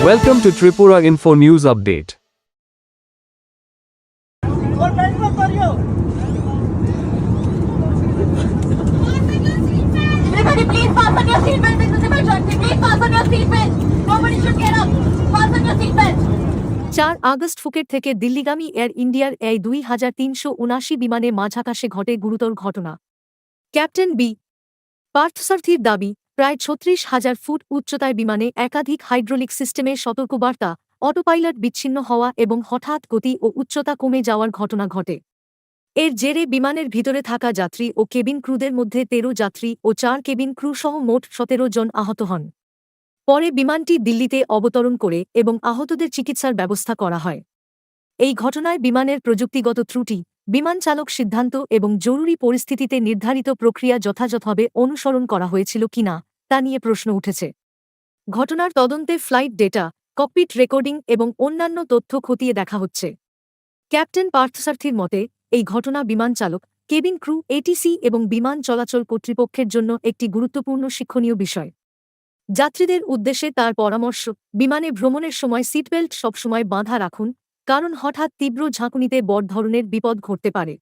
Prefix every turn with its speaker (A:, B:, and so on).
A: Welcome to Tripura Info News Update.
B: Everybody, please fasten your seatbelt. This is emergency. Please fasten your seatbelt. Nobody should get up. Fasten your seatbelt.
C: 4 August Phuket থেকে দিল্লিগামী air ইন্ডিয়ার এই 2379 বিমানে মাঝাকাশে ঘটে গুরুতর ঘটনা। Captain B পার্থসারথীর দাবি, প্রায় ৩৬,০০০ foot উচ্চতায় বিমানে একাধিক হাইড্রোলিক সিস্টেমের সতর্কবার্তা, অটোপাইলট বিচ্ছিন্ন হওয়া এবং হঠাৎ গতি ও উচ্চতা কমে যাওয়ার ঘটনা ঘটে। এর জেরে বিমানের ভিতরে থাকা যাত্রী ও কেবিন ক্রুদের মধ্যে ১৩ যাত্রী ও ৪ কেবিন ক্রু সহ মোট ১৭ জন আহত হন। পরে বিমানটি দিল্লিতে অবতরণ করে এবং আহতদের চিকিৎসার ব্যবস্থা করা হয়। এই ঘটনায় বিমানের প্রযুক্তিগত ত্রুটি, বিমান চালক সিদ্ধান্ত এবং জরুরি পরিস্থিতিতে নির্ধারিত প্রক্রিয়া যথাযথভাবে অনুসরণ করা হয়েছিল কিনা তা নিয়ে প্রশ্ন উঠেছে। ঘটনার তদন্তে ফ্লাইট ডেটা, ককপিট রেকর্ডিং এবং অন্যান্য তথ্য খতিয়ে দেখা হচ্ছে। ক্যাপ্টেন পার্থসারথীর মতে, এই ঘটনা বিমান চালক, কেবিন ক্রু, এটিসি এবং বিমান চলাচল কর্তৃপক্ষের জন্য একটি গুরুত্বপূর্ণ শিক্ষণীয় বিষয়। যাত্রীদের উদ্দেশ্যে তার পরামর্শ, বিমানে ভ্রমণের সময় সিটবেল্ট সবসময় বাঁধা রাখুন, কারণ হঠাৎ তীব্র ঝাঁকুনিতে বড় ধরনের বিপদ ঘটতে পারে।